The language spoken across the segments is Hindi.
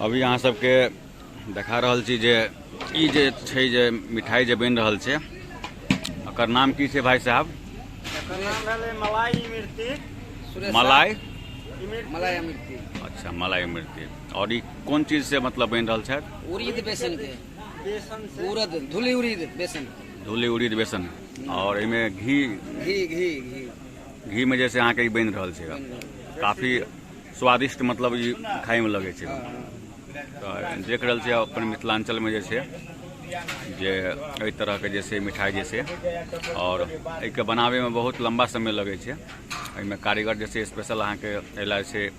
अभी अहाँ सबके देखा रहल छी जे ई जे छै जे मिठाई जे बनि रहल छै एकर नाम की छै भाई साहब? एकर नाम भेलै मलाई इमरती। मलाई मलाई अमृति। अच्छा, मलाई इमरती। और ये कौन चीज से मतलब बन रहल छै? उड़ीद बेसन के। बेसन से उड़द धुली उड़ीद बेसन। धुली उड़ीद बेसन और इमें घी घी घी घी घी में जैसे अहाँ के बन रहल छै काफी स्वादिष्ट मतलब ये खाए में लगे छै। तो देख रहल छी अपन मिथिलांचल में जैसे जे एहि तरह के जैसे मिठाई जैसे और एक बनावे में बहुत लंबा समय लगे छै। एहिमे कारीगर जैसे स्पेशल अहाँ के एला से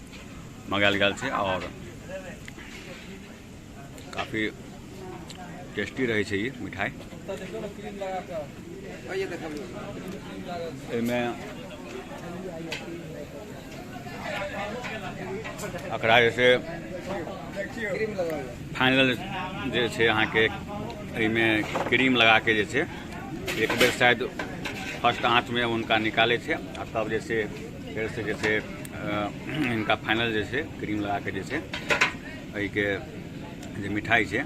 मंगायल गेल छै और काफी टेस्टी रहे छै ये मिठाई। एहिमे एकरा जैसे फाइनल जे छै अहाँ के एहिमे क्रीम लगा के जे छै एक बेर शायद फर्स्ट आँच में उनका निकाले छै आ तब जैसे फिर से जैसे इनका फाइनल जैसे क्रीम लगा के जैसे एहि के जे मिठाई छै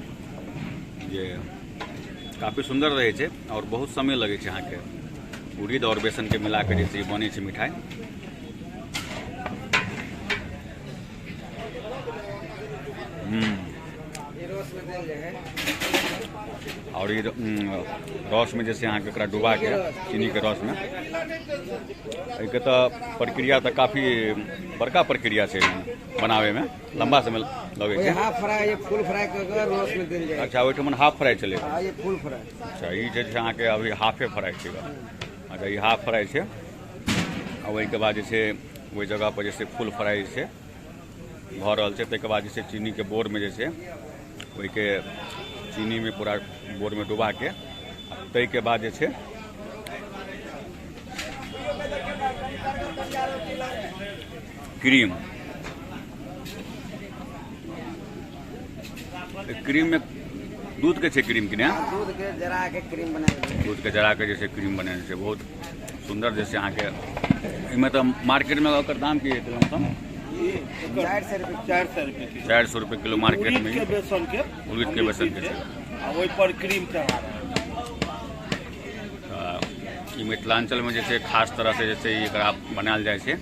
जे काफ़ी सुंदर रहे छै और बहुत समय लगे छै अहाँ के उड़ीद और बेसन के मिला के जैसे बने छै मिठाई। और ये रस में जैसे अहाँ के डुबा के चीनी के रस में एक तो प्रक्रिया तो काफ़ी बड़का प्रक्रिया है बनावे में, लंबा समय लगे छै। हाफ फ्राई ये फुल फ्राई करके रस में देल जाए। अच्छा, ओहिठमन हाफ फ्राई चले? हां ये फुल फ्राई। अच्छा, ये जे छै अहाँ के अभी हाफे फ्राई छै। अच्छा, ये हाफ फ्राई छै और वही के बाद जैसे वही जगह पर जैसे फुल फ्राई से भऽ रहल छै। ताहिके बाद जैसे चीनी के बोर में जैसे वही के चीनी में पूरा बोर में डुबा के तै के बाद जे छै क्रीम में दूध के छै क्रीम कि नहीं? दूध के जरा के क्रीम बनाएल। दूध के जरा के जैसे क्रीम बनाने छै बहुत सुंदर। जैसे अहाँ के इनमें तो मार्केट में ओकर दाम की है? 400 रुपये किलो मार्केट में। उड़ीद के बेसन के वही पर क्रीम चढ़ा ई मिथिलांचल में जैसे खास तरह से जैसे एकरा बनायल जाए छै।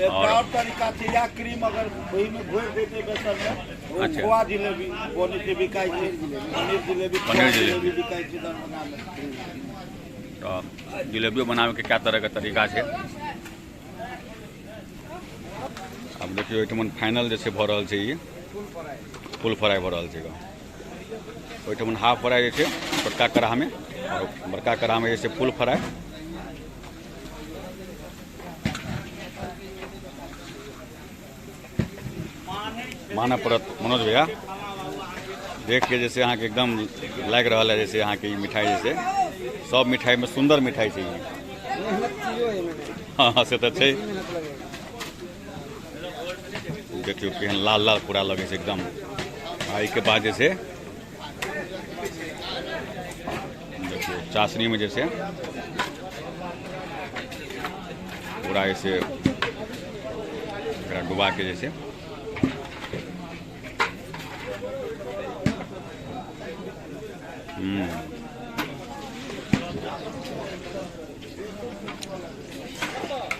और तरीका से या क्रीम अगर वही में घोर देते बेसन में वो अच्छा। खोआ जिलेबी बने के बिकाई छै, पनीर जिलेबी बिकाई छै दरभंगा में। तो जिलेबियो बनावे के क्या तरह का तरीका है? अब देखियो ओहिठमन फाइनल जैसे भऽ रहल छै ये फुल फ्राई भऽ रहल छै। ओहिठमन हाफ फ्राई जैसे छोटका कढ़ा में और बड़का कढ़ा में जैसे फुल फ्राई। माना पड़त मनोज भैया देख के जैसे अहाँ के एकदम लग रहा है जैसे अहाँ के मिठाई जैसे सब मिठाई में सुंदर मिठाई छै। हाँ से तो छै। देखियो केहन लाल लाल पूरा लगे छै एकदम। आई के बाद जैसे देखियो चाशनी में जैसे पूरा ऐसे डुबा के जैसे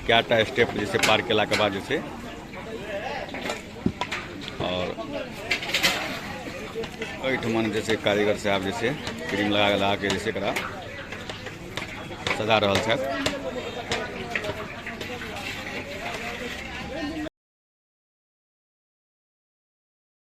क्या स्टेप जैसे पार केला के बाद जैसे और एहिठमन जैसे कारीगर साहब जैसे क्रीम लगा के जैसे करा सजा रहल छथि।